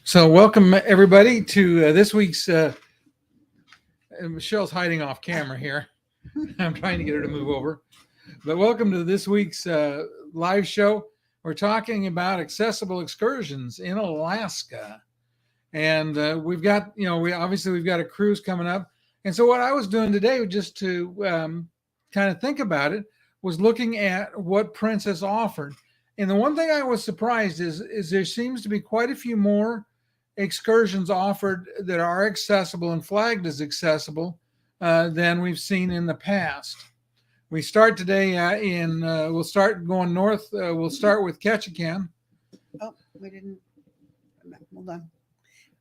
So welcome everybody to this week's, Michelle's hiding off camera here. I'm trying to get her to move over. But welcome to this week's live show. We're talking about accessible excursions in Alaska. And we've got, we've got a cruise coming up. And so what I was doing today, just to kind of think about it, was looking at what Princess offered. And the one thing I was surprised is there seems to be quite a few more excursions offered that are accessible and flagged as accessible than we've seen in the past. We start today we'll start going north. We'll start with Ketchikan. Oh, hold on.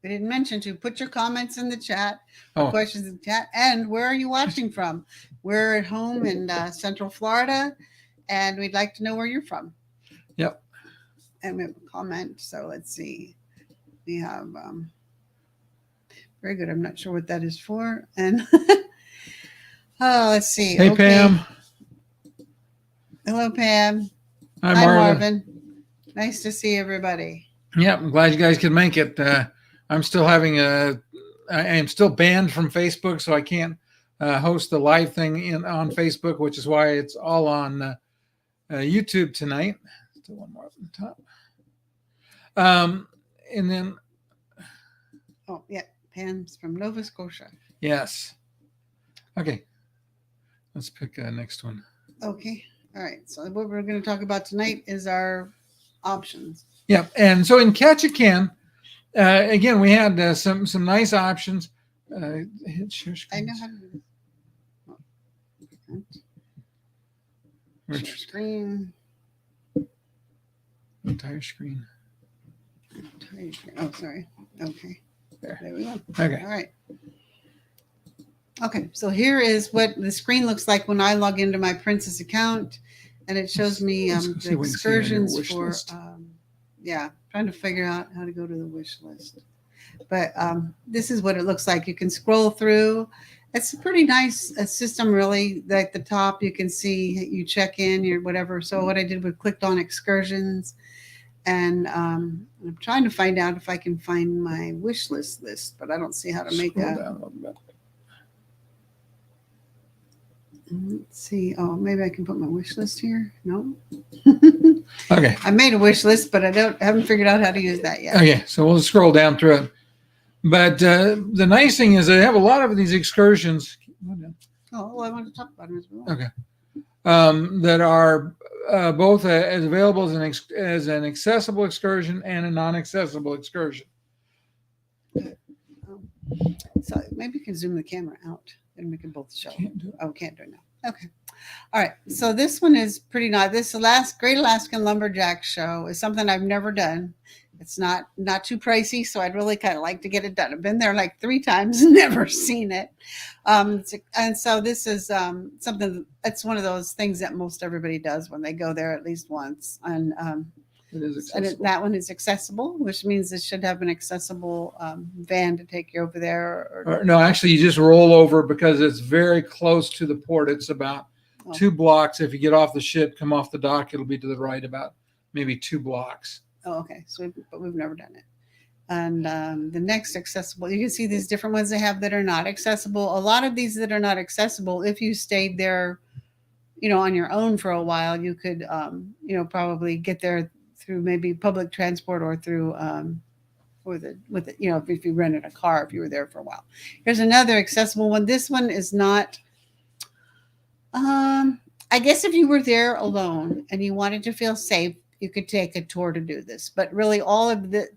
We didn't mention to put your comments in the chat, questions in the chat, and where are you watching from? We're at home in Central Florida, and we'd like to know where you're from. Yep. And we have a comment, so let's see. We have, very good. I'm not sure what that is for. And, let's see. Hey, okay. Pam. Hello, Pam. Hi, Marvin. Nice to see everybody. Yep. I'm glad you guys could make it. I'm still having I am still banned from Facebook, so I can't host the live thing on Facebook, which is why it's all on YouTube tonight. Still one more up on the top. And then, Pam's from Nova Scotia. Yes. Okay. Let's pick next one. Okay. All right. So what we're going to talk about tonight is our options. Yeah. And so in Ketchikan, again, we had some nice options. Hit share screen. I know how to do this. Share screen. Entire screen. Oh, sorry. Okay. There we go. Okay. All right. Okay. So here is what the screen looks like when I log into my Princess account, and it shows me the excursions for, trying to figure out how to go to the wish list. But this is what it looks like. You can scroll through. It's a pretty nice system, really. Like the top, you can see you check in your whatever. So what I did was clicked on excursions. And I'm trying to find out if I can find my wish list, but I don't see how to make that. Down a little bit. Let's see. Oh, maybe I can put my wish list here. No. Okay. I made a wish list, but I haven't figured out how to use that yet. Okay, so we'll scroll down through it. But the nice thing is they have a lot of these excursions. Oh, well, I want to talk about them as well. Okay. That are both as available as an accessible excursion and a non-accessible excursion. So maybe you can zoom the camera out and we can both show. Can't do it. Oh, can't do it now. Okay. All right. So this one is pretty nice. This Great Alaskan Lumberjack Show is something I've never done. It's not too pricey, so I'd really kind of like to get it done. I've been there like 3 times, never seen it. And so this is something that's one of those things that most everybody does when they go there at least once. And it is accessible. That one is accessible, which means it should have an accessible van to take you over there. Or no, actually, you just roll over because it's very close to the port. It's about 2 blocks. If you get off the ship, come off the dock, it'll be to the right about maybe 2 blocks. Oh, okay. So, but we've never done it. And the next accessible, you can see these different ones they have that are not accessible. A lot of these that are not accessible, if you stayed there, on your own for a while, you could, probably get there through maybe public transport or through, if you rented a car, if you were there for a while. Here's another accessible one. This one is not, I guess if you were there alone and you wanted to feel safe, you could take a tour to do this, but really all of the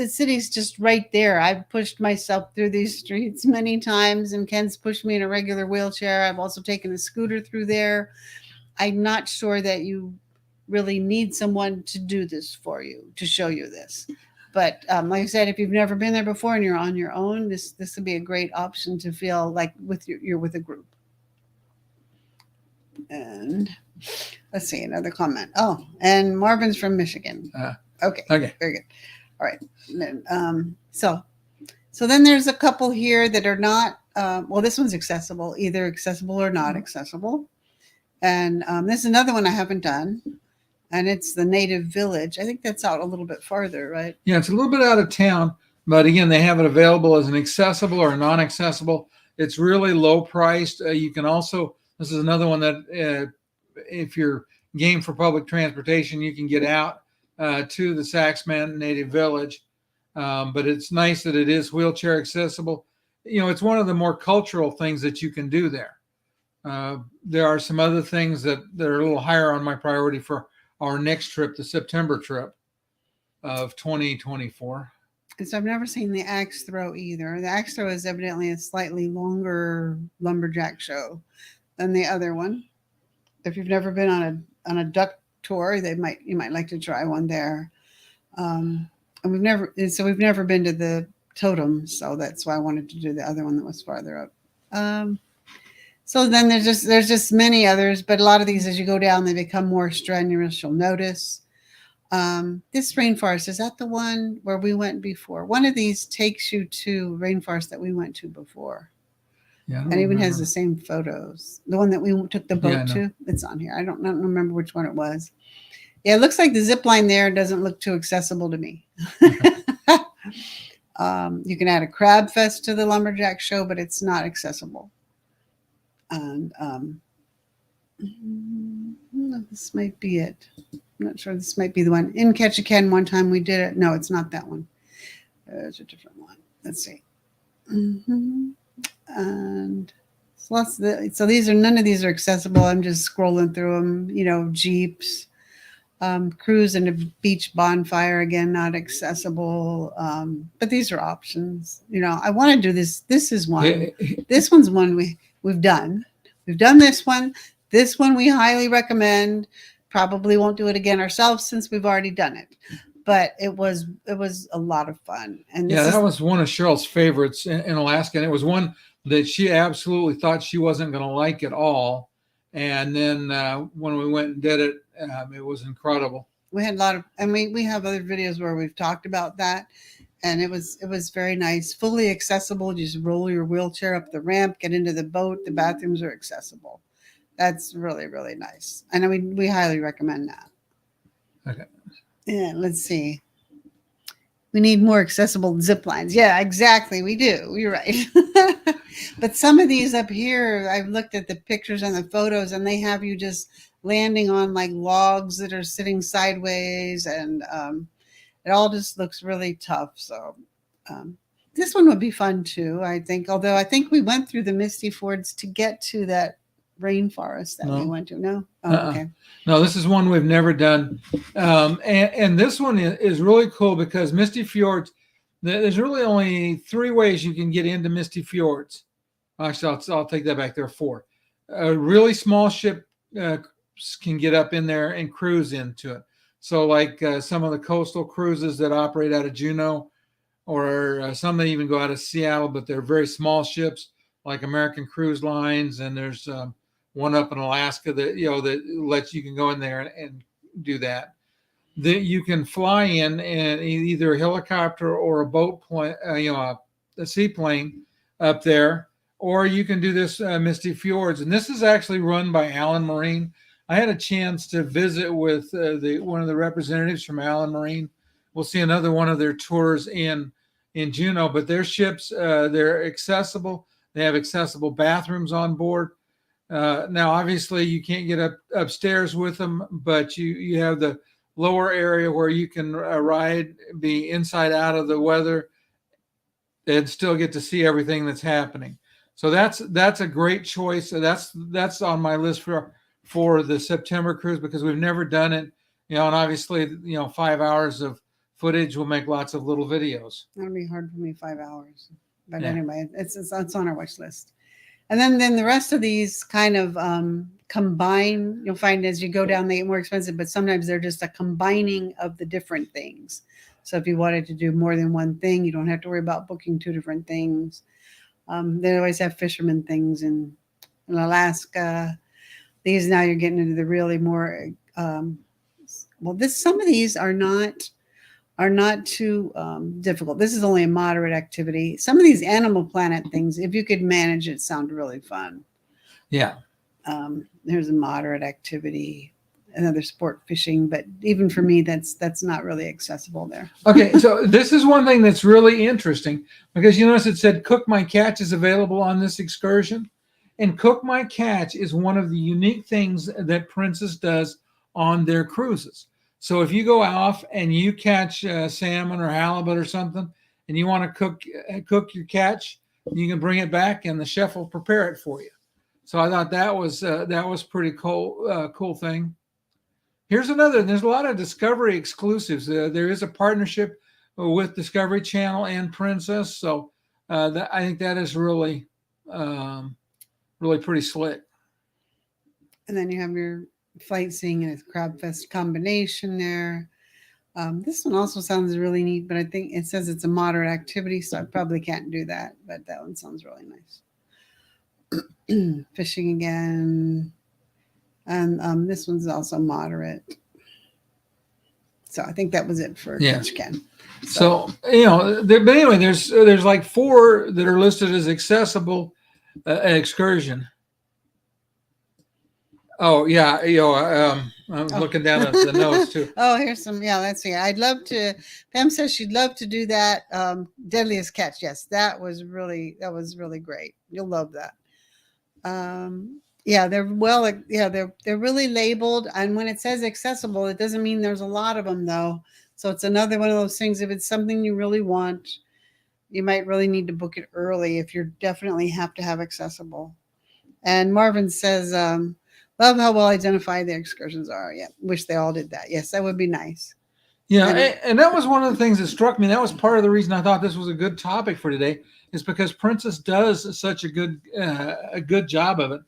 city's just right there. I've pushed myself through these streets many times, and Ken's pushed me in a regular wheelchair. I've also taken a scooter through there. I'm not sure that you really need someone to do this for you, to show you this. But like I said, if you've never been there before and you're on your own, this would be a great option to feel like you're with a group. And let's see, another comment. Oh, and Marvin's from Michigan. Okay. Very good. All right. And then, so then there's a couple here that are not, this one's accessible, either accessible or not accessible. And this is another one I haven't done. And it's the native village. I think that's out a little bit farther, right? Yeah, it's a little bit out of town, but again, they have it available as an accessible or non-accessible. It's really low priced. You can also, this is another one that if you're game for public transportation, you can get out to the Saxman Native Village. But it's nice that it is wheelchair accessible. It's one of the more cultural things that you can do there. There are some other things that are a little higher on my priority for our next trip, the September trip of 2024. Because I've never seen the axe throw either. The axe throw is evidently a slightly longer lumberjack show than the other one. If you've never been on a duck tour, you might like to try one there. And we've never been to the totem, so that's why I wanted to do the other one that was farther up. So then there's just many others, but a lot of these, as you go down, they become more strenuous. You'll notice. This rainforest, is that the one where we went before? One of these takes you to rainforest that we went to before. Yeah, and even has the same photos. The one that we took the boat to, it's on here. I don't remember which one it was. Yeah, it looks like the zip line there doesn't look too accessible to me. You can add a crab fest to the lumberjack show, but it's not accessible. And this might be it. I'm not sure. This might be the one. In Ketchikan, one time we did it. No, it's not that one. There's a different one. Let's see. And so these are, none of these are accessible. I'm just scrolling through them. Jeeps, cruise and a beach bonfire, again, not accessible. But these are options. I want to do this. This is one. This one's one we've done. We've done this one. This one we highly recommend. Probably won't do it again ourselves since we've already done it. But it was a lot of fun. And that was one of Cheryl's favorites in Alaska. And it was one that she absolutely thought she wasn't going to like at all. And then when we went and did it, it was incredible. We had a lot of, and we have other videos where we've talked about that. And it was very nice, fully accessible. You just roll your wheelchair up the ramp, get into the boat. The bathrooms are accessible. That's really, really nice. And we highly recommend that. Okay. Yeah, let's see. We need more accessible zip lines. Yeah, exactly. We do. You're right. But some of these up here, I've looked at the pictures and the photos, and they have you just landing on like logs that are sitting sideways, and it all just looks really tough. So this one would be fun too, I think. Although I think we went through the Misty Fords to get to that rainforest that we went to. No? Oh, okay. No, this is one we've never done. And this one is really cool because Misty Fjords, there's really only 3 ways you can get into Misty Fjords. Actually, I'll take that back. There are 4. A really small ship can get up in there and cruise into it. So like some of the coastal cruises that operate out of Juneau, or some that even go out of Seattle, but they're very small ships like American Cruise Lines. And there's one up in Alaska that that lets you can go in there and do that. That you can fly in and either a helicopter or a boat plane, a seaplane up there, or you can do this Misty Fjords. And this is actually run by Allen Marine. I had a chance to visit with one of the representatives from Allen Marine. We'll see another one of their tours in Juneau, but their ships, they're accessible. They have accessible bathrooms on board. Now, obviously, you can't get upstairs with them, but you have the lower area where you can be inside out of the weather, and still get to see everything that's happening. So that's a great choice. That's on my list for the September cruise because we've never done it. And obviously, 5 hours of footage will make lots of little videos. That'll be hard for me, 5 hours. But anyway, it's on our wish list. And then the rest of these kind of combine. You'll find as you go down, they get more expensive, but sometimes they're just a combining of the different things. So if you wanted to do more than one thing, you don't have to worry about booking 2 different things. They always have fisherman things in Alaska. These now you're getting into the really more some of these are not too difficult. This is only a moderate activity. Some of these Animal Planet things, if you could manage it, sound really fun. Yeah. There's a moderate activity. another sport, fishing. But even for me, that's not really accessible there. Okay, so this is one thing that's really interesting because you notice it said Cook My Catch is available on this excursion. And Cook My Catch is one of the unique things that Princess does on their cruises. So if you go off and you catch salmon or halibut or something, and you want to cook your catch, you can bring it back and the chef will prepare it for you. So I thought that was pretty cool thing. Here's another. There's a lot of Discovery exclusives. There is a partnership with Discovery Channel and Princess, so I think that is really pretty slick. And then you have your flight seeing and Crab Fest combination there. This one also sounds really neat, but I think it says it's a moderate activity, so I probably can't do that. But that one sounds really nice. Fishing again. And this one's also moderate. So I think that was it for Ketchikan. So but anyway, there's like 4 that are listed as accessible excursion. Oh yeah, I'm looking down at the notes too. Oh, here's some. Yeah, let's see. I'd love to. Pam says she'd love to do that. Deadliest Catch. Yes, that was really great. You'll love that. Yeah, they're they're really labeled, and when it says accessible, it doesn't mean there's a lot of them though. So it's another one of those things. If it's something you really want, you might really need to book it early if you definitely have to have accessible. And Marvin says, love how well identified the excursions are. Yeah, wish they all did that. Yes, that would be nice. Yeah, and that was one of the things that struck me. That was part of the reason I thought this was a good topic for today, is because Princess does such a good job of it.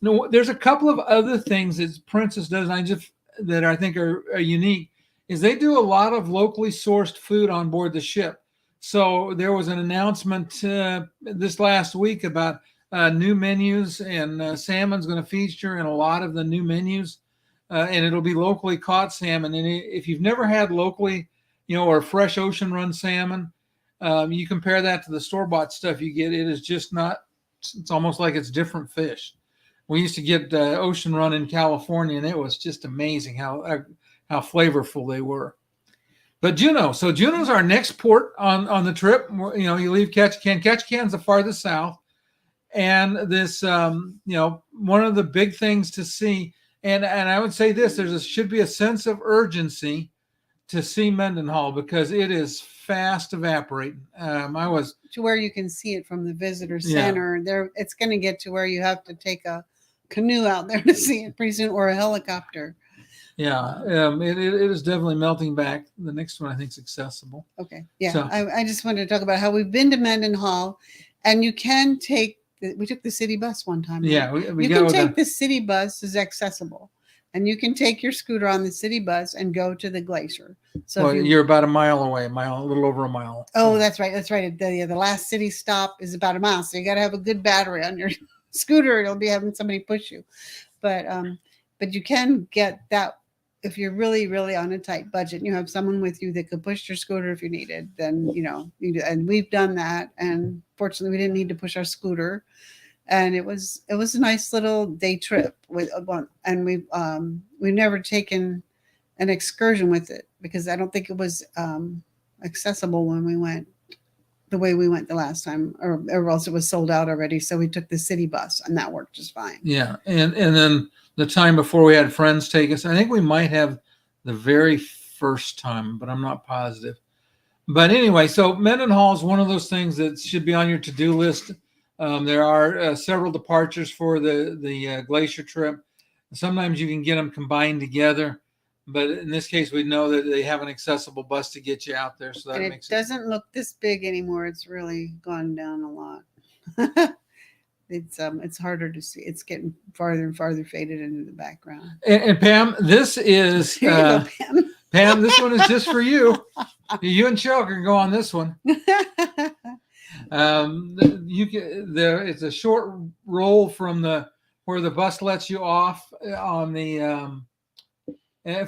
No, there's a couple of other things that Princess does, that I think are unique. Is they do a lot of locally sourced food on board the ship. So there was an announcement this last week about new menus, and salmon's going to feature in a lot of the new menus, and it'll be locally caught salmon. And if you've never had locally, or fresh ocean run salmon, you compare that to the store-bought stuff you get, it is just not. It's almost like it's different fish. We used to get ocean run in California, and it was just amazing how flavorful they were. But Juneau, so Juneau's our next port on the trip. You leave Ketchikan. Ketchikan's the farthest south, and this, one of the big things to see. And I would say this: should be a sense of urgency to see Mendenhall because it is fast evaporating. I was to where you can see it from the visitor center. There, it's going to get to where you have to take a canoe out there to see it pretty soon, or a helicopter. Yeah, it is definitely melting back. The next one I think is accessible. Okay, yeah. So, I just wanted to talk about how we've been to Mendenhall, and you can take. We took the city bus one time. Yeah, you can take the city bus is accessible, and you can take your scooter on the city bus and go to the glacier. So you're about a mile away, a little over a mile. Oh, that's right. The last city stop is about a mile, so you got to have a good battery on your scooter. You'll be having somebody push you, but you can get that if you're really, really on a tight budget. And you have someone with you that could push your scooter if you needed. Then and we've done that. And fortunately, we didn't need to push our scooter. And it was a nice little day trip and we've never taken an excursion with it because I don't think it was accessible when we went the way we went the last time, or else it was sold out already. So we took the city bus, and that worked just fine. Yeah, and then the time before we had friends take us, I think we might have the very first time, but I'm not positive. But anyway, so Mendenhall is one of those things that should be on your to-do list. There are several departures for the glacier trip. Sometimes you can get them combined together, but in this case, we know that they have an accessible bus to get you out there. So that makes it doesn't look this big anymore. It's really gone down a lot. It's harder to see. It's getting farther and farther faded into the background. And Pam, this is Here you go, Pam. Pam, this one is just for you. You and Cheryl can go on this one. It's a short roll from where the bus lets you off on the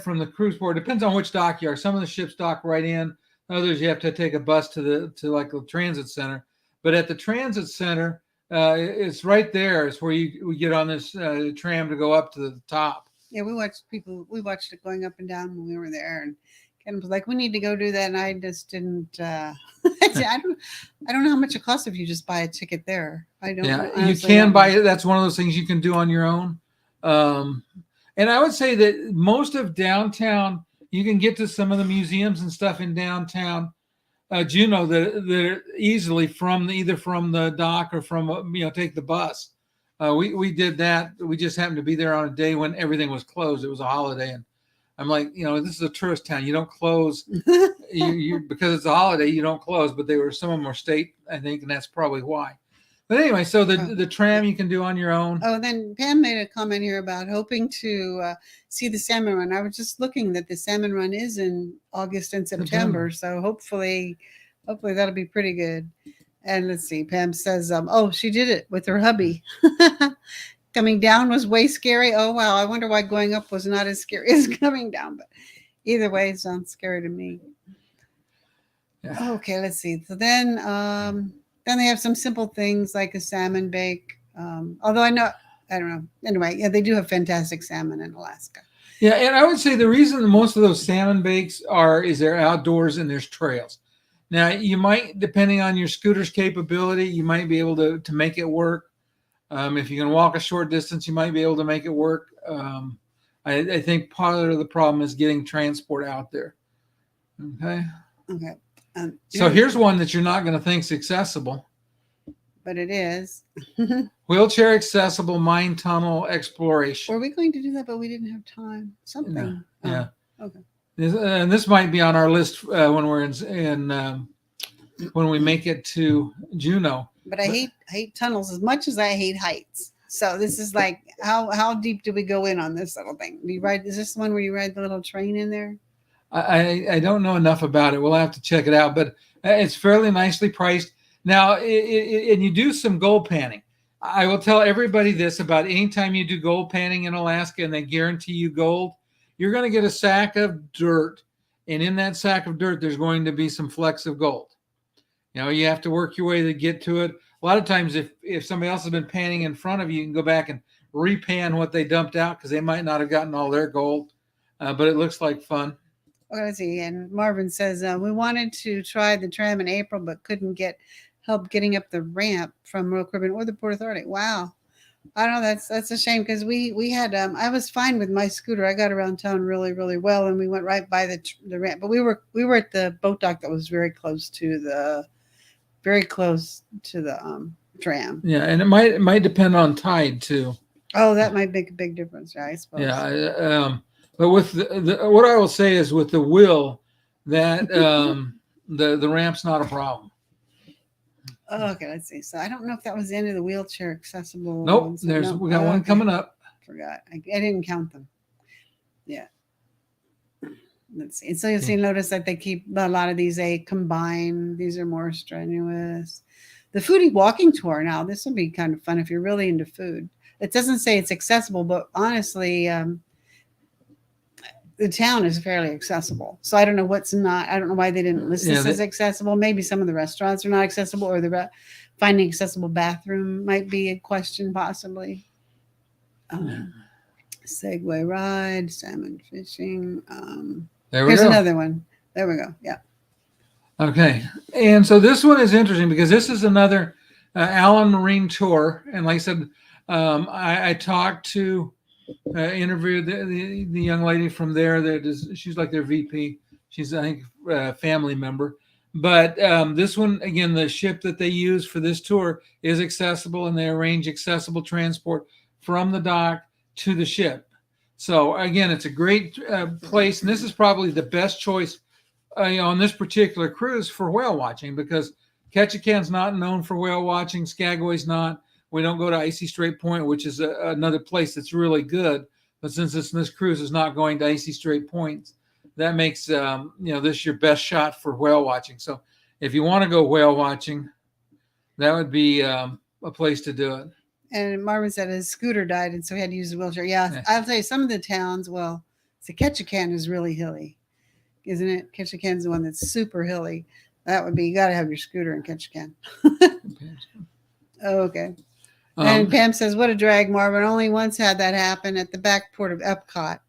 from the cruise port. Depends on which dock you are. Some of the ships dock right in. Others you have to take a bus to like the transit center. But at the transit center, it's right there. It's where we get on this tram to go up to the top. Yeah, we watched it going up and down when we were there, and Ken was like, "We need to go do that," and I just didn't. I don't know how much it costs if you just buy a ticket there. I don't. Yeah, you honestly can don't buy know. it. That's one of those things you can do on your own. Um, and I would say that most of downtown, you can get to some of the museums and stuff in downtown Juneau that easily from either from the dock or from take the bus. We did that. We just happened to be there on a day when everything was closed. It was a holiday, and I'm like, this is a tourist town. You don't close. You because it's a holiday. You don't close. But some of them are state, I think, and that's probably why. But anyway, so the tram you can do on your own. Oh, then Pam made a comment here about hoping to see the salmon run. I was just looking that the salmon run is in August and September, so hopefully that'll be pretty good. And let's see, Pam says, oh, she did it with her hubby. Coming down was way scary. Oh, wow. I wonder why going up was not as scary as coming down. But either way, it sounds scary to me. Yeah. Okay, let's see. So then they have some simple things like a salmon bake. Although I don't know. Anyway, yeah, they do have fantastic salmon in Alaska. Yeah, and I would say the reason most of those salmon bakes is they're outdoors and there's trails. Now, you might, depending on your scooter's capability, you might be able to make it work. If you can walk a short distance, you might be able to make it work. I think part of the problem is getting transport out there. Okay. Okay. So here's one that you're not going to think is accessible. But it is. Wheelchair accessible mine tunnel exploration. Were we going to do that, but we didn't have time? Something. No. Yeah. Okay. And this might be on our list when we're when we make it to Juneau. But I hate tunnels as much as I hate heights. So this is like, how deep do we go in on this little thing? Is this the one where you ride the little train in there? I don't know enough about it. We'll have to check it out, but it's fairly nicely priced. Now, and you do some gold panning. I will tell everybody this about anytime you do gold panning in Alaska and they guarantee you gold, you're going to get a sack of dirt. And in that sack of dirt, there's going to be some flecks of gold. You have to work your way to get to it. A lot of times, if somebody else has been panning in front of you, you can go back and repan what they dumped out because they might not have gotten all their gold. But it looks like fun. Okay, let's see. And Marvin says, we wanted to try the tram in April, but couldn't get help getting up the ramp from Royal Caribbean or the Port Authority. Wow. I don't know. That's a shame because we had, I was fine with my scooter. I got around town really, really well. And we went right by the ramp, but we were at the boat dock that was very close to the tram. Yeah. And it might depend on tide too. Oh, that might make a big difference. I suppose. Yeah. But with what I will say is with the wheel that the ramp's not a problem. Oh, okay, let's see. So I don't know if that was the end of the wheelchair accessible. Nope. We got one coming up. Forgot. I didn't count them. Yeah. Let's see. And so you'll notice that they keep a lot of these combined. These are more strenuous. The foodie walking tour now. This would be kind of fun if you're really into food. It doesn't say it's accessible, but honestly, the town is fairly accessible. So I don't know what's not. I don't know why they didn't list this as accessible. Maybe some of the restaurants are not accessible, or finding accessible bathroom might be a question, possibly. Segway ride, salmon fishing. Here's another one. There we go. Yeah. Okay. And so this one is interesting because this is another Allen Marine tour. And like I said, I talked to interviewed the young lady from there. She's like their VP. She's, I think, a family member. But this one, again, the ship that they use for this tour is accessible, and they arrange accessible transport from the dock to the ship. So again, it's a great place, and this is probably the best choice on this particular cruise for whale watching, because Ketchikan's not known for whale watching. Skagway's not. We don't go to Icy Strait Point, which is another place that's really good. But since this cruise is not going to Icy Strait Point, that makes this your best shot for whale watching. So if you want to go whale watching, that would be a place to do it. And Marvin said his scooter died, and so he had to use a wheelchair. Yeah, I'll tell you, some of the towns, well, the Ketchikan is really hilly, isn't it? Ketchikan's the one that's super hilly. That would be, you got to have your scooter in Ketchikan. Okay. And Pam says, "What a drag, Marvin! Only once had that happen at the back port of Epcot.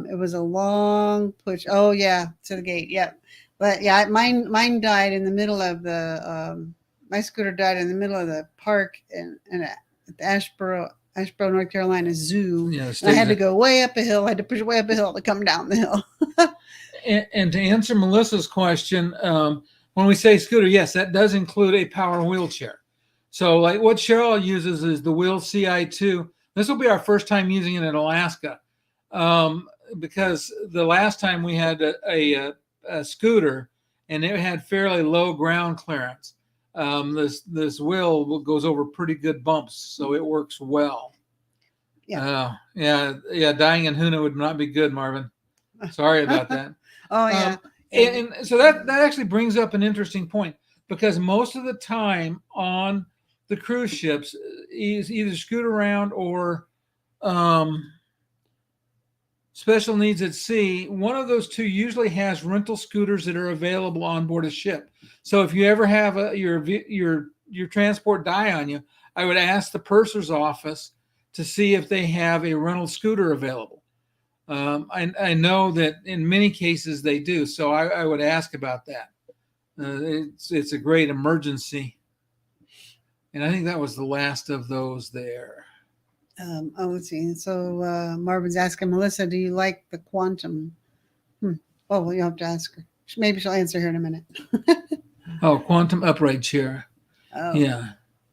It was a long push. Oh yeah, to the gate. Yep. But yeah, mine died in the middle of the. My scooter died in the middle of the park at the Asheboro, North Carolina Zoo. Yeah, and I had to go way up a hill. I had to push way up a hill to come down the hill. and to answer Melissa's question, when we say scooter, yes, that does include a power wheelchair. So like what Cheryl uses is the Wheel CI2. This will be our first time using it in Alaska, because the last time we had a scooter and it had fairly low ground clearance. This wheel goes over pretty good bumps, so it works well. Yeah. Dying in Juneau would not be good, Marvin. Sorry about that. Oh yeah. And so that actually brings up an interesting point, because most of the time on the cruise ships is either scoot around or special needs at sea. One of those two usually has rental scooters that are available on board a ship. So if you ever have your transport die on you, I would ask the purser's office to see if they have a rental scooter available. I know that in many cases they do, so I would ask about that. It's a great emergency. And I think that was the last of those there. Let's see. So Marvin's asking Melissa, do you like the quantum? Oh, well, you have to ask her. Maybe she'll answer here in a minute. Oh, quantum upright chair. Oh. Yeah.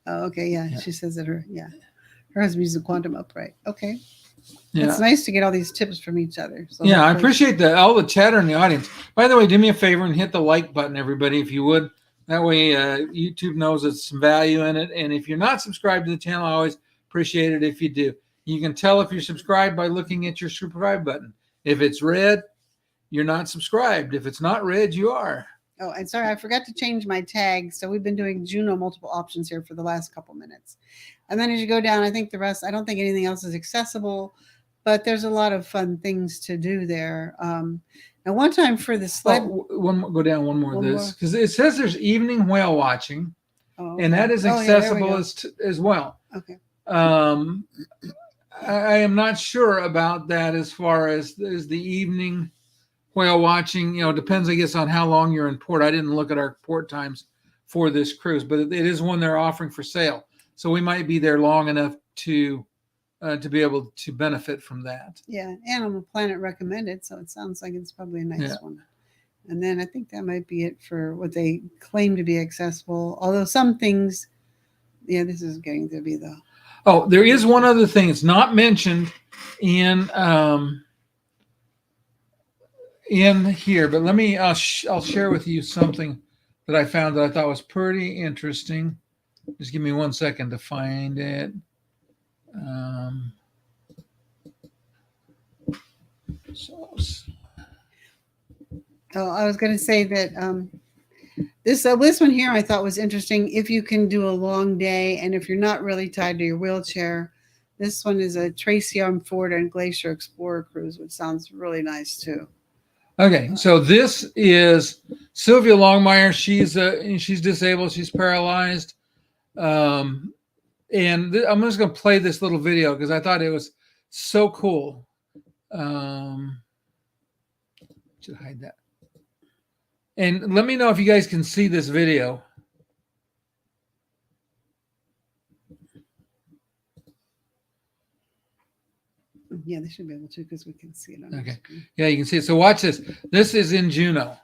Oh, okay. Yeah. She says that her husband uses a quantum upright. Okay. Yeah. It's nice to get all these tips from each other. So yeah, I appreciate all the chatter in the audience. By the way, do me a favor and hit the like button, everybody, if you would. That way YouTube knows there's some value in it. And if you're not subscribed to the channel, I always appreciate it if you do. You can tell if you're subscribed by looking at your subscribe button. If it's red, you're not subscribed. If it's not red, you are. Oh, and sorry, I forgot to change my tag. So we've been doing Juneau multiple options here for the last couple minutes. And then as you go down, I think the rest, I don't think anything else is accessible, but there's a lot of fun things to do there. Now, one time for the sled. Go down one more of this, because it says there's evening whale watching, okay. and that is accessible as well. Okay. I am not sure about that as far as the evening whale watching. Depends, I guess, on how long you're in port. I didn't look at our port times for this cruise, but it is one they're offering for sale. So we might be there long enough to be able to benefit from that. Yeah, Animal Planet recommended, so it sounds like it's probably a nice one. And then I think that might be it for what they claim to be accessible. Although some things, this is getting to be the. Oh, there is one other thing. It's not mentioned in here, but I'll share with you something that I found that I thought was pretty interesting. Just give me 1 second to find it. I was going to say that this one here I thought was interesting. If you can do a long day and if you're not really tied to your wheelchair, this one is a Tracy Arm Ford and Glacier Explorer cruise, which sounds really nice too. Okay, so this is Sylvia Longmire. She's disabled. She's paralyzed. And I'm just going to play this little video because I thought it was so cool. Should hide that. And let me know if you guys can see this video. Yeah, they should be able to because we can see it on the screen. Yeah, you can see it. So watch this. This is in Juneau.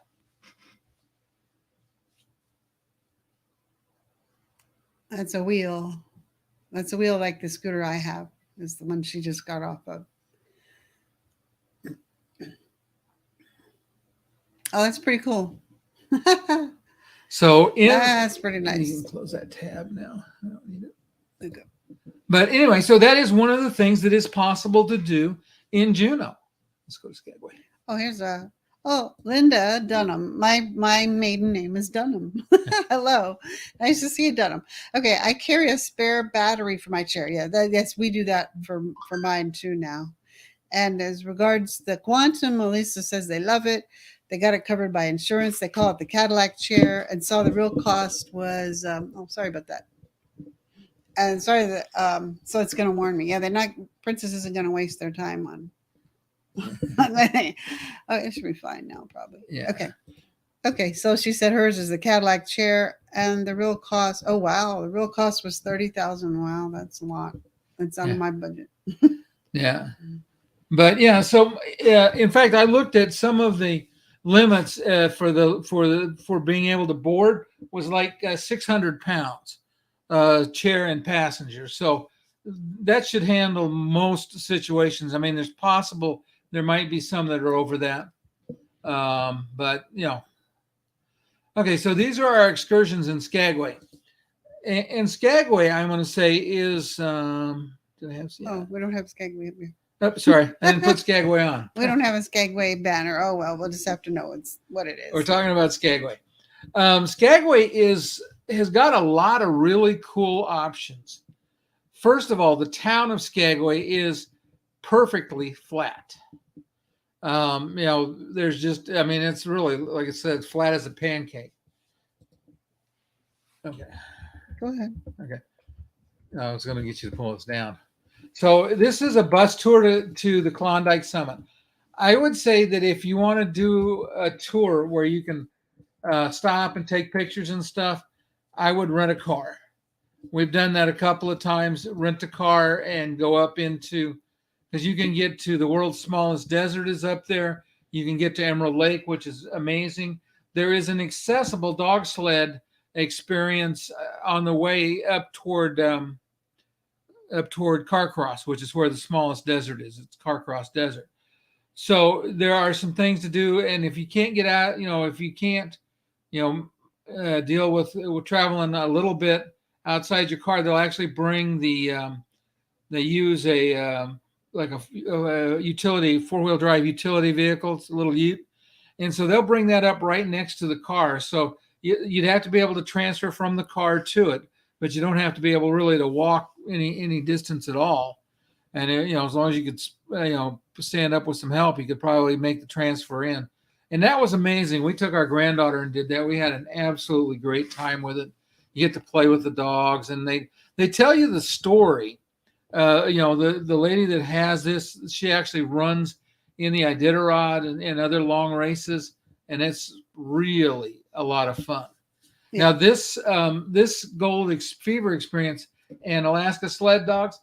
That's a wheel. That's a wheel like the scooter I have. Is the one she just got off of. Oh, that's pretty cool. So that's pretty nice. You can close that tab now. I don't need it. Okay. But anyway, so that is one of the things that is possible to do in Juneau. Let's go to Skagway. Oh, here's Linda Dunham. My maiden name is Dunham. Hello. Nice to see you, Dunham. Okay, I carry a spare battery for my chair. Yeah, yes, we do that for mine too now. And as regards the quantum, Melissa says they love it. They got it covered by insurance. They call it the Cadillac chair and saw the real cost was, sorry about that. And sorry that so it's going to warn me. Yeah, they're not. Princess isn't going to waste their time on. Oh, it should be fine now, probably. Yeah. Okay. Okay. So she said hers is the Cadillac chair, and the real cost. Oh wow, the real cost was 30,000. Wow, that's a lot. It's out of my budget. Yeah. But yeah, so in fact, I looked at some of the limits for being able to board was like 600 pounds, chair and passenger. So that should handle most situations. I mean, there might be some that are over that, but okay. So these are our excursions in Skagway, and Skagway, I'm going to say is. Do I have? Yeah. Oh, we don't have Skagway up here. Oh, sorry, I didn't put Skagway on. We don't have a Skagway banner. Oh well, we'll just have to know it's what it is. We're talking about Skagway. Skagway has got a lot of really cool options. First of all, the town of Skagway is perfectly flat. There's just, I mean, it's really, like I said, flat as a pancake. Okay. Go ahead. Okay. I was going to get you to pull this down. So this is a bus tour to the Klondike Summit. I would say that if you want to do a tour where you can stop and take pictures and stuff, I would rent a car. We've done that a couple of times, rent a car and go up into, because you can get to the world's smallest desert is up there. You can get to Emerald Lake, which is amazing. There is an accessible dog sled experience on the way up toward Carcross, which is where the smallest desert is. It's Carcross Desert. So there are some things to do. And if you can't get out, if you can't, deal with traveling a little bit outside your car, they'll actually bring they use a utility, 4-wheel drive utility vehicles, a little ute. And so they'll bring that up right next to the car. So you'd have to be able to transfer from the car to it, but you don't have to be able really to walk any distance at all. And as long as you could stand up with some help, you could probably make the transfer in. And that was amazing. We took our granddaughter and did that. We had an absolutely great time with it. You get to play with the dogs, and they tell you the story. The lady that has this, she actually runs in the Iditarod and other long races, and it's really a lot of fun. Yeah. Now this Gold Fever experience and Alaska sled dogs,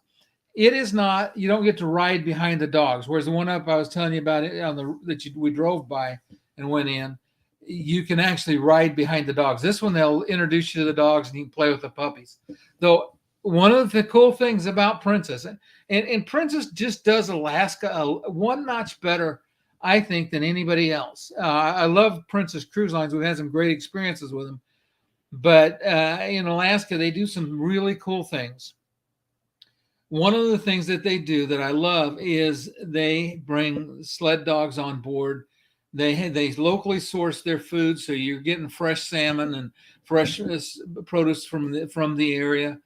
it is not, you don't get to ride behind the dogs. Whereas the one up I was telling you about it we drove by and went in, you can actually ride behind the dogs. This one, they'll introduce you to the dogs and you can play with the puppies. Though one of the cool things about Princess, and Princess just does Alaska one notch better, I think, than anybody else. I love Princess Cruise Lines. We've had some great experiences with them. But in Alaska, they do some really cool things. One of the things that they do that I love is they bring sled dogs on board. They locally source their food, so you're getting fresh salmon and fresh produce from the area.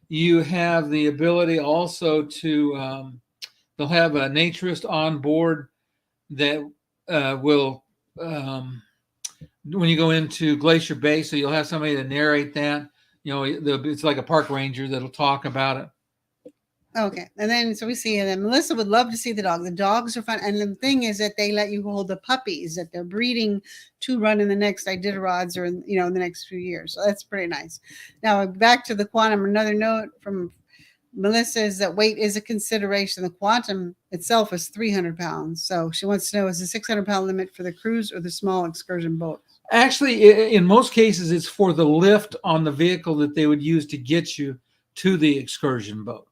You have the ability also to they'll have a naturist on board that will when you go into Glacier Bay, so you'll have somebody to narrate that. It's like a park ranger that'll talk about it. Okay. And then, so we see, and then Melissa would love to see the dog. The dogs are fun. And the thing is that they let you hold the puppies that they're breeding to run in the next Iditarods or in the next few years. So that's pretty nice. Now, back to the Quantum, another note from Melissa is that weight is a consideration. The Quantum itself is 300 pounds. So she wants to know, is the 600-pound limit for the cruise or the small excursion boat? Actually, in most cases, it's for the lift on the vehicle that they would use to get you to the excursion boat.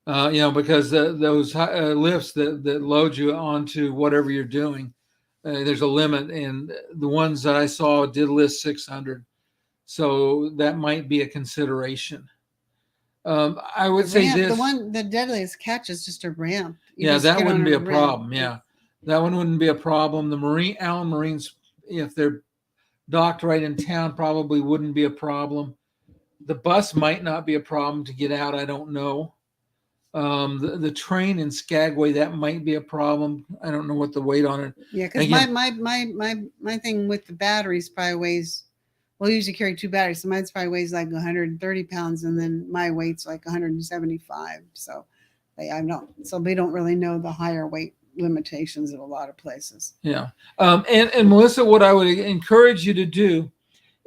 Because those lifts that load you onto whatever you're doing, there's a limit, and the ones that I saw did list 600, so that might be a consideration. I would say this: the deadliest catch is just a ramp. That wouldn't be a problem. Yeah, that one wouldn't be a problem. The Allen Marines, if they're docked right in town, probably wouldn't be a problem. The bus might not be a problem to get out. I don't know. The train in Skagway, that might be a problem. I don't know what the weight on it. Yeah, because my thing with the batteries probably weighs we'll usually carry 2 batteries. So mine's probably weighs like 130 pounds, and then my weight's like 175. So I don't. So we don't really know the higher weight limitations of a lot of places. Yeah. And Melissa, what I would encourage you to do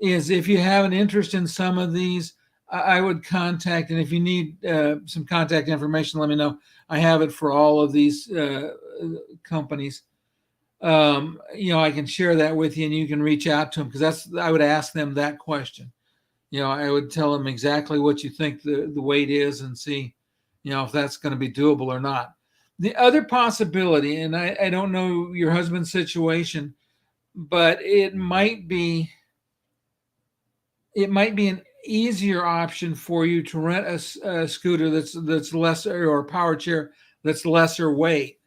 is, if you have an interest in some of these, I would contact, and if you need some contact information, let me know. I have it for all of these companies. I can share that with you, and you can reach out to them, because I would ask them that question. I would tell them exactly what you think the weight is, and see, if that's going to be doable or not. The other possibility, and I don't know your husband's situation, but it might be an easier option for you to rent a scooter that's lesser, or a power chair that's lesser weight,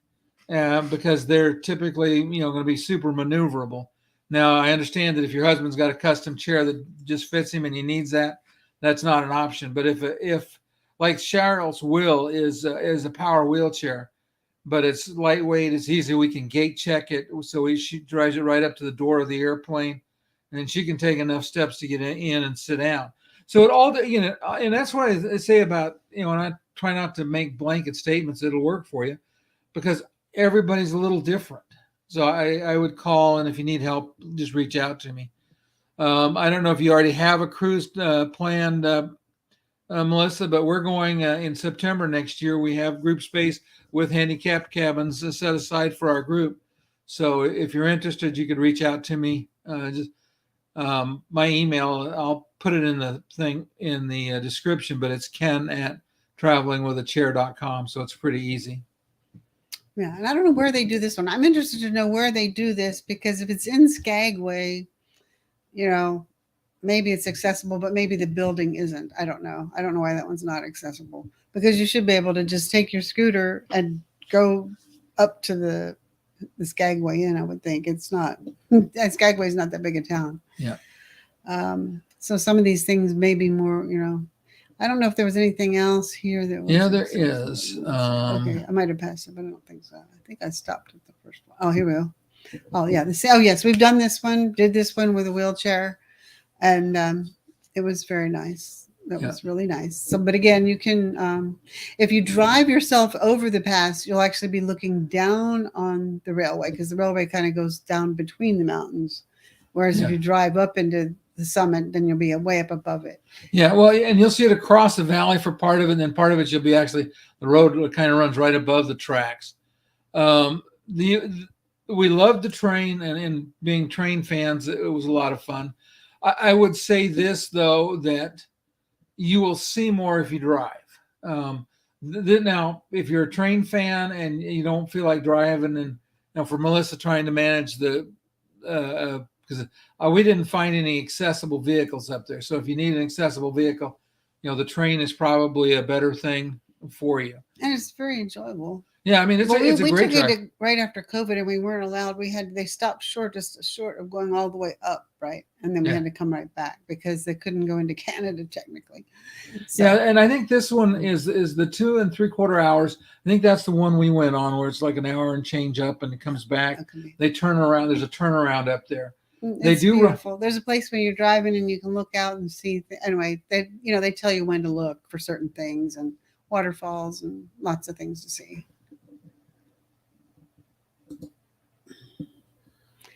because they're typically going to be super maneuverable. Now, I understand that if your husband's got a custom chair that just fits him and he needs that, that's not an option. But if like Cheryl's wheel is a power wheelchair, but it's lightweight, it's easy, we can gate check it, so she drives it right up to the door of the airplane, and then she can take enough steps to get in and sit down. So it all, and that's why I say about, and I try not to make blanket statements that'll work for you, because everybody's a little different. So I would call, and if you need help, just reach out to me. I don't know if you already have a cruise planned, Melissa, but we're going in September next year. We have group space with handicapped cabins set aside for our group. So if you're interested, you could reach out to me. My email, I'll put it in the thing in the description, but it's ken@travelingwithachair.com. So it's pretty easy. Yeah, and I don't know where they do this one. I'm interested to know where they do this, because if it's in Skagway, maybe it's accessible, but maybe the building isn't. I don't know. I don't know why that one's not accessible, because you should be able to just take your scooter and go up to the Skagway Inn. I would think it's not. Skagway is not that big a town. Yeah. So some of these things may be more. I don't know if there was anything else here that was. Yeah, there is. Okay, I might have passed it, but I don't think so. I think I stopped at the first one. Oh, here we go. Oh, yeah. Yes, we've done this one. Did this one with a wheelchair, and it was very nice. That was really nice. So, but again, you can, if you drive yourself over the pass, you'll actually be looking down on the railway, because the railway kind of goes down between the mountains. Whereas if you drive up into the summit, then you'll be way up above it. Yeah, well, and you'll see it across the valley for part of it, and then part of it you'll be actually, the road kind of runs right above the tracks. We loved the train, and being train fans, it was a lot of fun. I would say this, though, that you will see more if you drive. Now, if you're a train fan and you don't feel like driving, and for Melissa trying to manage because we didn't find any accessible vehicles up there. So if you need an accessible vehicle, the train is probably a better thing for you. And it's very enjoyable. Yeah, I mean, it's a great drive. We took it right after COVID, and we weren't allowed. They stopped just short of going all the way up, right? And then we had to come right back, because they couldn't go into Canada technically. So, yeah, and I think this one is the 2 3/4 hours. I think that's the one we went on, where it's like an hour and change up, and it comes back. Okay. They turn around. There's a turnaround up there. It's beautiful. There's a place when you're driving and you can look out and see. Anyway, they tell you when to look for certain things, and waterfalls and lots of things to see.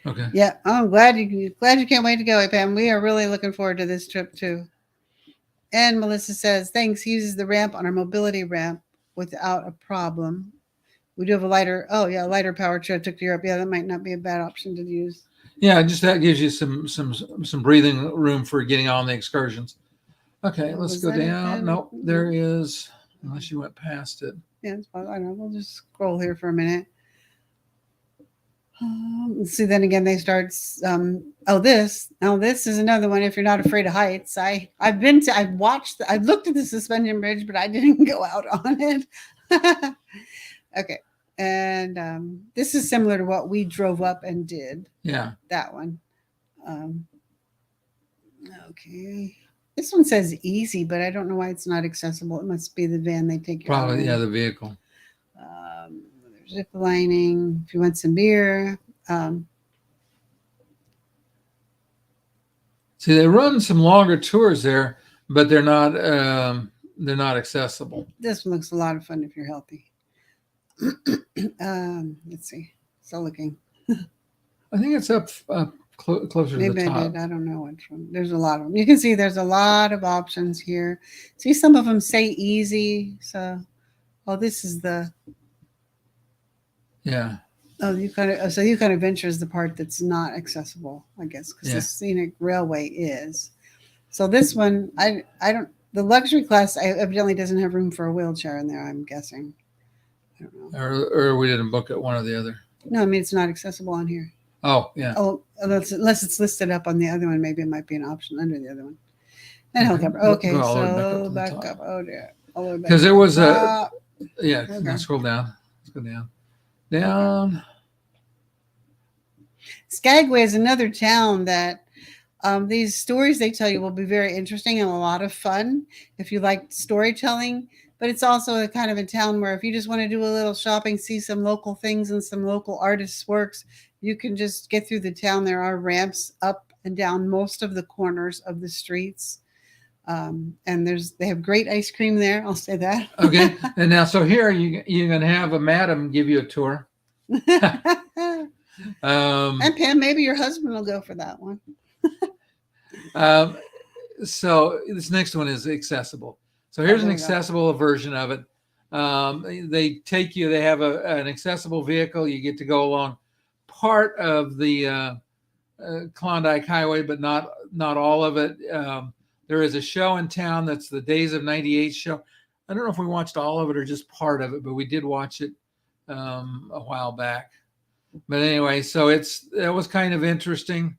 Okay. Yeah, I'm glad you can't wait to go, Pam. We are really looking forward to this trip too. And Melissa says, thanks. He uses the ramp on our mobility ramp without a problem. We do have a lighter power chair took to Europe. Yeah, that might not be a bad option to use. Yeah, just that gives you some breathing room for getting on the excursions. Okay, let's go down. Nope, there is, unless you went past it. Yeah, I don't know. We'll just scroll here for a minute. See, then again, they start. This is another one. If you're not afraid of heights, I've looked at the suspension bridge, but I didn't go out on it. Okay, and this is similar to what we drove up and did. Yeah, that one. Okay, this one says easy, but I don't know why it's not accessible. It must be the van they take. Probably, yeah, the vehicle. Zip lining. If you want some beer. It See, they run some longer tours there, but they're not accessible. This one looks a lot of fun if you're healthy. Let's see. Still looking. I think it's up closer Maybe to the I top. did. I don't know which one. There's a lot of them. You can see there's a lot of options here. See, some of them say easy. So, oh, this is the. Yeah. Oh, Yukon Adventure is the part that's not accessible, I guess, because the scenic railway is. So this one, I don't. The luxury class evidently doesn't have room for a wheelchair in there. I'm guessing. I don't know. Or we didn't book it, one or the other. No, I mean it's not accessible on here. Oh, yeah. Oh, unless it's listed up on the other one, maybe it might be an option under the other one. And helicopter. Okay, Go all the way so back up to the back top. up. Oh dear. Because there was a. yeah. Okay. Now scroll down. Let's go down. Down. Skagway is another town that these stories they tell you will be very interesting and a lot of fun if you like storytelling. But it's also a kind of a town where if you just want to do a little shopping, see some local things and some local artists' works, you can just get through the town. There are ramps up and down most of the corners of the streets. And they have great ice cream there. I'll say that. Okay. And now, so here you're going to have a madam give you a tour. And Pam, maybe your husband will go for that one. So this next one is accessible. So here's an accessible version of it. They take you, they have an accessible vehicle. You get to go along part of the Klondike Highway, but not all of it. There is a show in town that's the Days of 98 show. I don't know if we watched all of it or just part of it, but we did watch it a while back. But anyway, so that was kind of interesting.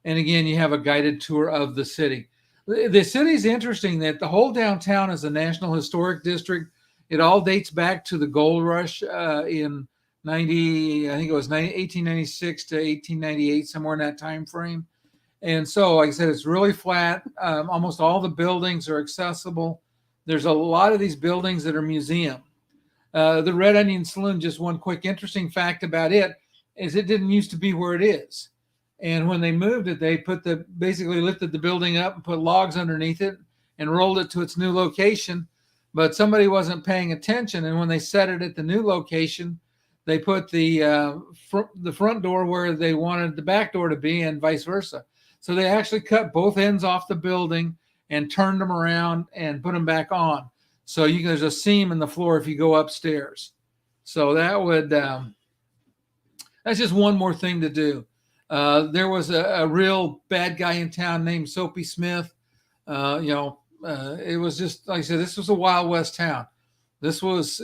And again, you have a guided tour of the city. The city's interesting that the whole downtown is a National Historic District. It all dates back to the gold rush in 1896 to 1898, somewhere in that time frame. And so, like I said, it's really flat. Almost all the buildings are accessible. There's a lot of these buildings that are museum. The Red Onion Saloon, just one quick interesting fact about it, is it didn't used to be where it is. And when they moved it, they basically lifted the building up and put logs underneath it and rolled it to its new location. But somebody wasn't paying attention. And when they set it at the new location, they put the front door where they wanted the back door to be and vice versa. So they actually cut both ends off the building and turned them around and put them back on. So there's a seam in the floor if you go upstairs. So that's just one more thing to do. There was a real bad guy in town named Soapy Smith. It was just, like I said, this was a Wild West town. This was,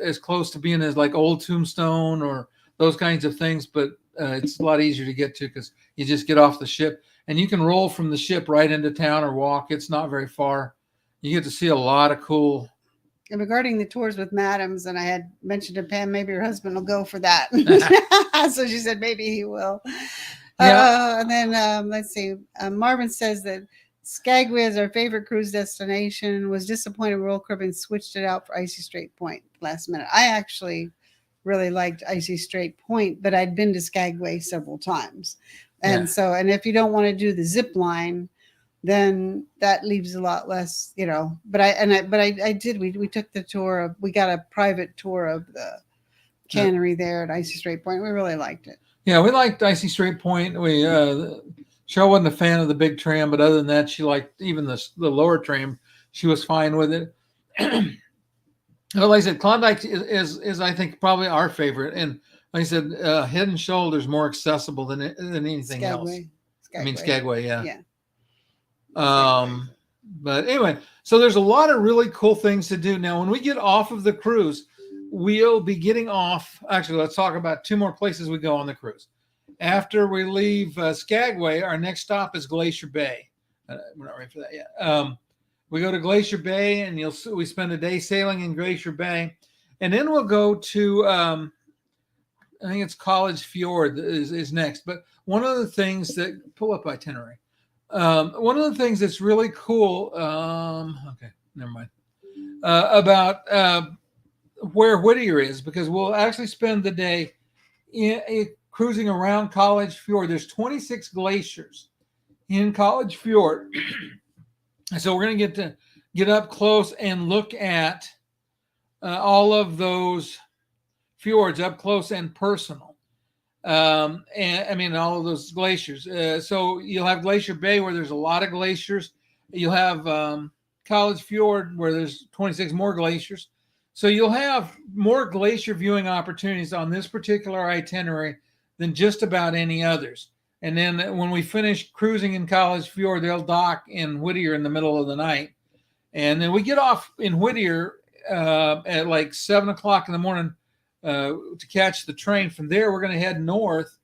as close to being as like Old Tombstone or those kinds of things, but it's a lot easier to get to because you just get off the ship and you can roll from the ship right into town or walk. It's not very far. You get to see a lot of cool. And regarding the tours with madams, and I had mentioned to Pam, maybe your husband will go for that. So she said maybe he will. Yeah. And then let's see. Marvin says that Skagway is our favorite cruise destination. Was disappointed Royal Caribbean switched it out for Icy Strait Point last minute. I actually really liked Icy Strait Point, but I'd been to Skagway several times. And so, and if you don't want to do the zip line, then that leaves a lot less, but I did, we took the tour we got a private tour of the cannery there at Icy Strait Point. We really liked it. Yeah, we liked Icy Strait Point. Cheryl wasn't a fan of the big tram, but other than that, she liked even the lower tram. She was fine with it. Like I said, Klondike is I think probably our favorite. And like I said, Head and Shoulders more accessible than anything else. Skagway, yeah. But anyway, so there's a lot of really cool things to do. Now, when we get off of the cruise, we'll be getting off. Actually, let's talk about two more places we go on the cruise. After we leave Skagway, our next stop is Glacier Bay. We're not ready for that yet. We go to Glacier Bay, and we spend a day sailing in Glacier Bay, and then we'll go to I think it's College Fjord is next. But one of the things that pull up itinerary. One of the things that's really cool, okay, never mind, about where Whittier is, because we'll actually spend the day cruising around College Fjord. There's 26 glaciers in College Fjord. So we're going to get up close and look at all of those fjords up close and personal. And I mean, all of those glaciers. So you'll have Glacier Bay where there's a lot of glaciers. You'll have College Fjord where there's 26 more glaciers. So you'll have more glacier viewing opportunities on this particular itinerary than just about any others. And then when we finish cruising in College Fjord, they'll dock in Whittier in the middle of the night. And then we get off in Whittier at like 7 o'clock in the morning to catch the train. From there, we're going to head north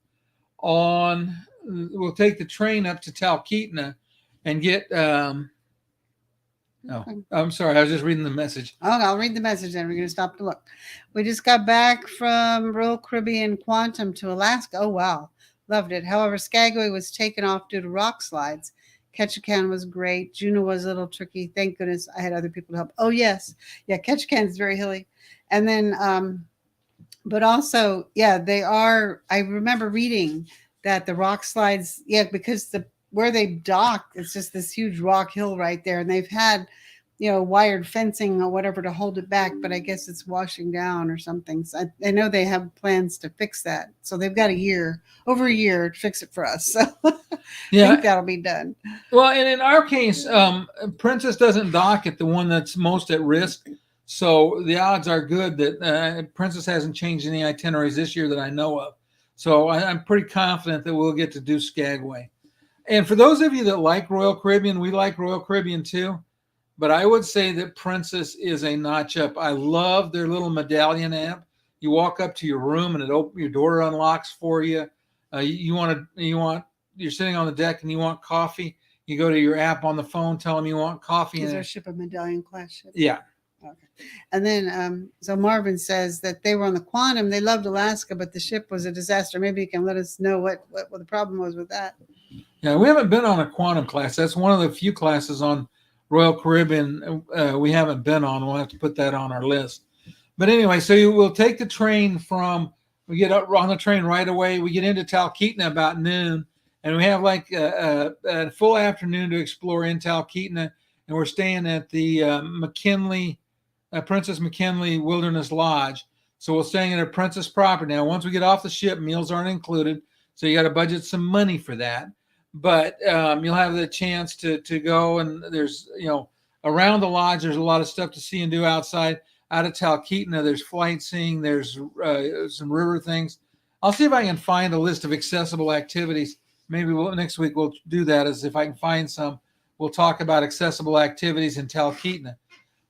we'll take the train up to Talkeetna and get, I'm sorry, I was just reading the message. Oh, I'll read the message then. We're going to stop to look. We just got back from Royal Caribbean Quantum to Alaska. Oh, wow. Loved it. However, Skagway was taken off due to rock slides. Ketchikan was great. Juneau was a little tricky. Thank goodness I had other people to help. Oh, yes. Yeah, Ketchikan is very hilly. And then, but also, yeah, they are. I remember reading that the rock slides, because where they docked, it's just this huge rock hill right there. And they've had, wired fencing or whatever to hold it back, but I guess it's washing down or something. So I know they have plans to fix that. So they've got over a year to fix it for us. So I think that'll be done. Well, and in our case, Princess doesn't dock at the one that's most at risk. So the odds are good that Princess hasn't changed any itineraries this year that I know of. So I'm pretty confident that we'll get to do Skagway. And for those of you that like Royal Caribbean, we like Royal Caribbean too. But I would say that Princess is a notch up. I love their little medallion app. You walk up to your room and your door unlocks for you. You're sitting on the deck and you want coffee. You go to your app on the phone, tell them you want coffee. Is our ship a medallion class ship? Yeah. Okay. And then, so Marvin says that they were on the Quantum. They loved Alaska, but the ship was a disaster. Maybe you can let us know what the problem was with that. Yeah, we haven't been on a Quantum class. That's one of the few classes on Royal Caribbean we haven't been on. We'll have to put that on our list. But anyway, so we'll take the train we get up on the train right away. We get into Talkeetna about noon, and we have like a full afternoon to explore in Talkeetna, and we're staying at the Princess McKinley Wilderness Lodge. So we're staying at a Princess property. Now, once we get off the ship, meals aren't included, so you got to budget some money for that. But you'll have the chance to go, and there's, around the lodge, there's a lot of stuff to see and do outside. Out of Talkeetna, there's flight seeing, there's some river things. I'll see if I can find a list of accessible activities. Maybe next week we'll do that, as if I can find some. We'll talk about accessible activities in Talkeetna.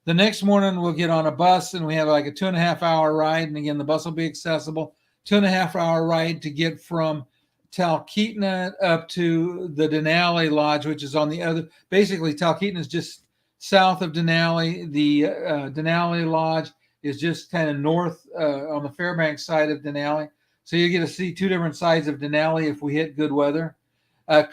The next morning, we'll get on a bus, and we have like a 2.5-hour ride. And again, the bus will be accessible. 2.5-hour ride to get from Talkeetna up to the Denali Lodge, which is on the other. Basically, Talkeetna is just south of Denali. The Denali Lodge is just kind of north on the Fairbanks side of Denali. So you get to see two different sides of Denali if we hit good weather.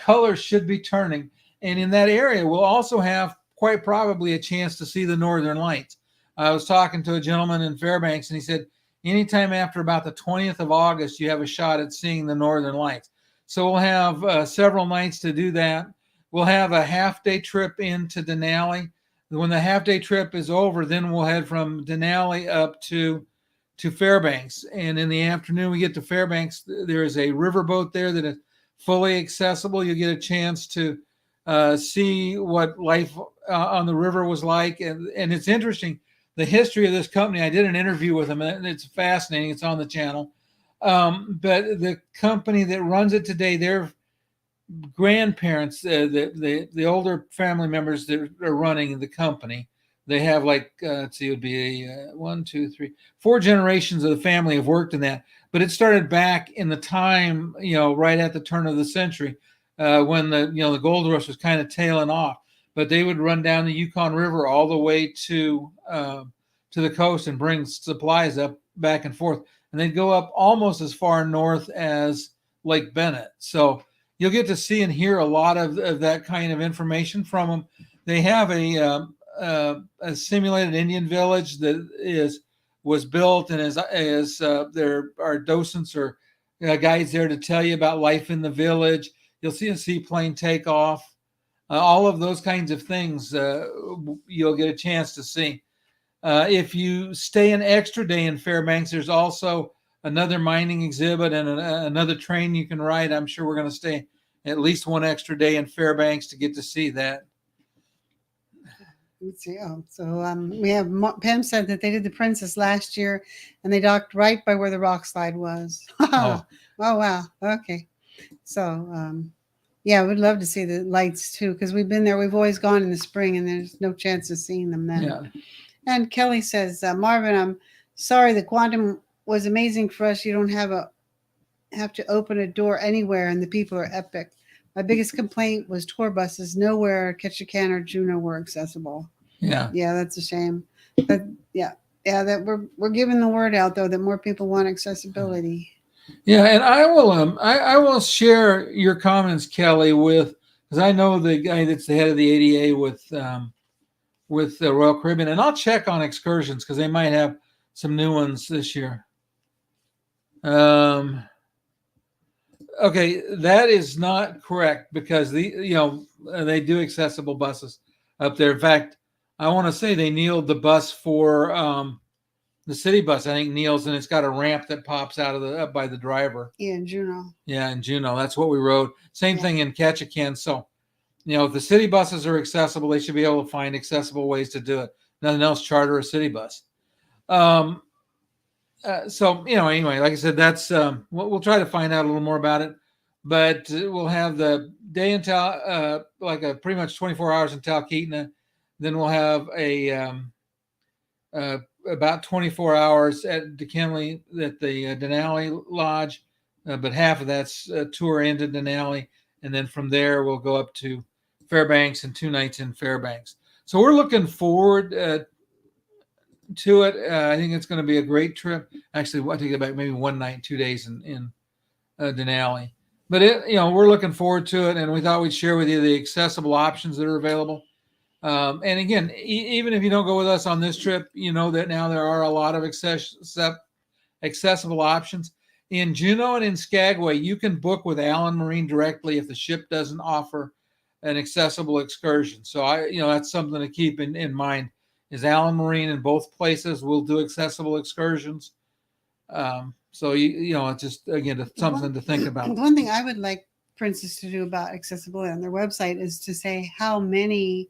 Colors should be turning. And in that area, we'll also have quite probably a chance to see the Northern Lights. I was talking to a gentleman in Fairbanks, and he said, anytime after about the 20th of August, you have a shot at seeing the Northern Lights. So we'll have several nights to do that. We'll have a half-day trip into Denali. When the half-day trip is over, then we'll head from Denali up to Fairbanks. And in the afternoon, we get to Fairbanks. There is a riverboat there that is fully accessible. You get a chance to see what life on the river was like. And it's interesting, the history of this company. I did an interview with them, and it's fascinating. It's on the channel. But the company that runs it today, their grandparents, the older family members that are running the company, they have like, let's see, it would be a 4 generations of the family have worked in that. But it started back in the time, right at the turn of the century, when the gold rush was kind of tailing off. But they would run down the Yukon River all the way to the coast and bring supplies up back and forth. And they'd go up almost as far north as Lake Bennett. So you'll get to see and hear a lot of that kind of information from them. They have a simulated Indian village that was built, and there are docents or guides there to tell you about life in the village. You'll see a seaplane take off. All of those kinds of things you'll get a chance to see. If you stay an extra day in Fairbanks, there's also another mining exhibit and another train you can ride. I'm sure we're going to stay at least one extra day in Fairbanks to get to see that. Let's see. Oh, so we have Pam said that they did the Princess last year, and they docked right by where the rock slide was. Oh wow. Okay. So yeah, we'd love to see the lights too, because we've been there. We've always gone in the spring, and there's no chance of seeing them then. Yeah. And Kelly says, Marvin, I'm sorry. The quantum was amazing for us. You don't have to open a door anywhere, and the people are epic. My biggest complaint was tour buses. Nowhere Ketchikan or Juneau were accessible. Yeah. Yeah, that's a shame. But yeah, that we're giving the word out though that more people want accessibility. Yeah, and I will share your comments, Kelly, because I know the guy that's the head of the ADA with the Royal Caribbean, and I'll check on excursions because they might have some new ones this year. Okay, that is not correct because they do accessible buses up there. In fact, I want to say they kneeled the bus for the city bus. I think kneels, and it's got a ramp that pops out of up by the driver. Yeah, in Juneau. Yeah, in Juneau, that's what we rode. Same thing in Ketchikan. So, if the city buses are accessible, they should be able to find accessible ways to do it. Nothing else, charter a city bus. So anyway, like I said, that's we'll try to find out a little more about it, but we'll have the day until pretty much 24 hours in Talkeetna. Then we'll have about 24 hours at DeKinley at the Denali Lodge, but half of that's a tour into Denali, and then from there we'll go up to Fairbanks and 2 nights in Fairbanks. So we're looking forward to it. I think it's going to be a great trip. Actually, I take it back, maybe 1 night, 2 days in Denali. But we're looking forward to it, and we thought we'd share with you the accessible options that are available. And again, even if you don't go with us on this trip, you know that now there are a lot of accessible options. In Juneau and in Skagway, you can book with Allen Marine directly if the ship doesn't offer an accessible excursion. So that's something to keep in mind. Is Allen Marine in both places will do accessible excursions. So it's just again something to think about. One thing I would like Princess to do about accessibility on their website is to say how many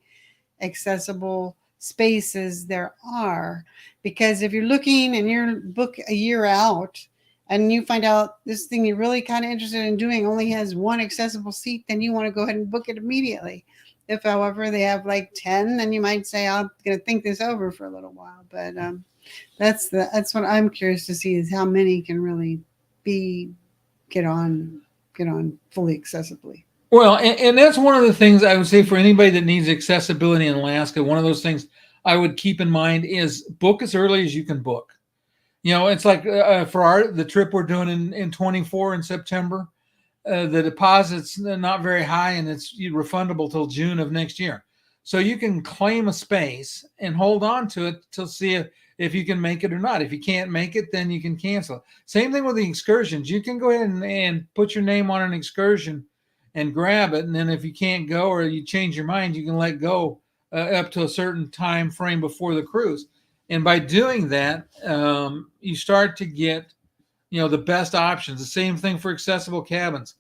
accessible spaces there are, because if you're looking and you're book a year out and you find out this thing you're really kind of interested in doing only has one accessible seat, then you want to go ahead and book it immediately. If, however, they have like 10, then you might say, I'm going to think this over for a little while. But that's what I'm curious to see, is how many can really get on fully accessibly. Well, and that's one of the things I would say for anybody that needs accessibility in Alaska. One of those things I would keep in mind is book as early as you can book. It's like for the trip we're doing in 24 in September. The deposit's not very high, and it's refundable till June of next year. So you can claim a space and hold on to it to see if you can make it or not. If you can't make it, then you can cancel it. Same thing with the excursions. You can go ahead and put your name on an excursion and grab it, and then if you can't go or you change your mind, you can let go up to a certain time frame before the cruise. And by doing that, you start to get the best options. The same thing for accessible cabins.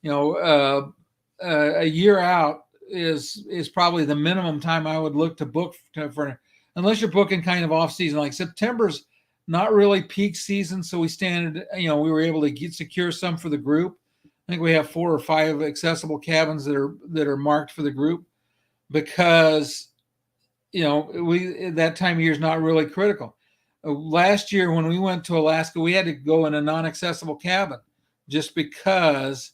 A year out is probably the minimum time I would look to book for, unless you're booking kind of off season. Like September's not really peak season, so we were able to secure some for the group. I think we have 4 or 5 accessible cabins that are marked for the group, because that time of year is not really critical. Last year when we went to Alaska, we had to go in a non-accessible cabin just because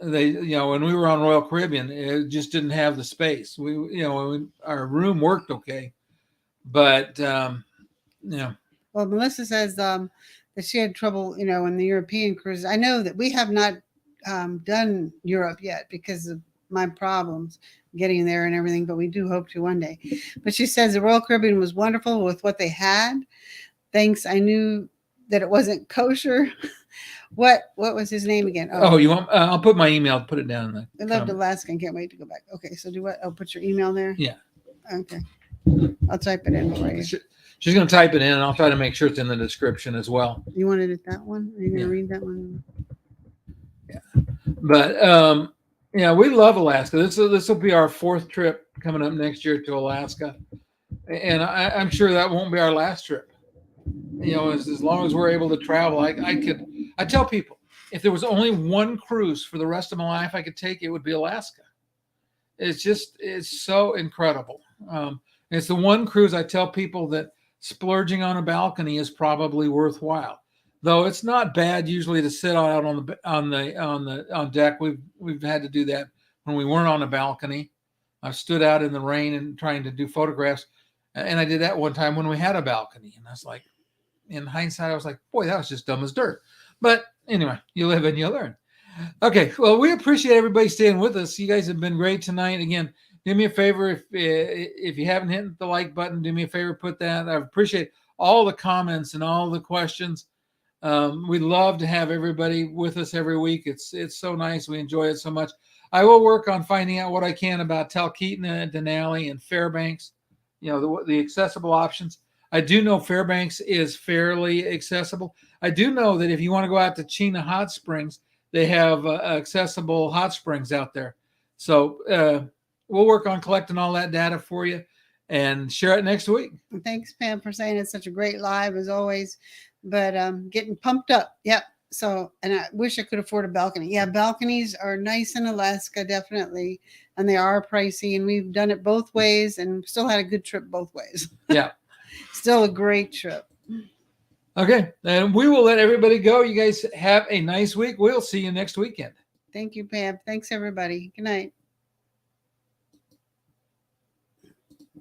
when we were on Royal Caribbean, it just didn't have the space. Our room worked okay, but Well, Melissa says that she had trouble, in the European cruises. I know that we have not done Europe yet because of my problems getting there and everything, but we do hope to one day. But she says the Royal Caribbean was wonderful with what they had. Thanks. I knew that it wasn't kosher What was his name again? Oh, you want? I'll put my email. Put it down in the. I loved comment. Alaskan. Can't wait to go back. Okay, so do what? I'll put your email there. Yeah. Okay. I'll type it in for you. She's going to type it in, and I'll try to make sure it's in the description as well. You wanted it that one? Are you going to Yeah. read that one? Yeah. But yeah, we love Alaska. This will be our 4th trip coming up next year to Alaska, and I'm sure that won't be our last trip. You know, as long as we're able to travel, I tell people, if there was only one cruise for the rest of my life I could take, it would be Alaska. It's so incredible. It's the one cruise I tell people that splurging on a balcony is probably worthwhile. Though it's not bad usually to sit out on deck. We've had to do that when we weren't on a balcony. I've stood out in the rain and trying to do photographs, and I did that one time when we had a balcony, and I was like, in hindsight, I was like, boy, that was just dumb as dirt. But anyway, you live and you learn. Okay, well, we appreciate everybody staying with us. You guys have been great tonight. Again, do me a favor, if you haven't hit the like button, do me a favor, put that. I appreciate all the comments and all the questions. We love to have everybody with us every week. It's so nice. We enjoy it so much. I will work on finding out what I can about Talkeetna and Denali and Fairbanks, you know, the accessible options. I do know Fairbanks is fairly accessible. I do know that if you want to go out to Chena Hot Springs, they have accessible hot springs out there. So we'll work on collecting all that data for you and share it next week. Thanks, Pam, for saying it's such a great live as always. But getting pumped up. Yep. So, and I wish I could afford a balcony. Yeah, balconies are nice in Alaska, definitely. And they are pricey. And we've done it both ways and still had a good trip both ways. Yeah. Still a great trip. Okay. And we will let everybody go. You guys have a nice week. We'll see you next weekend. Thank you, Pam. Thanks, everybody. Good night.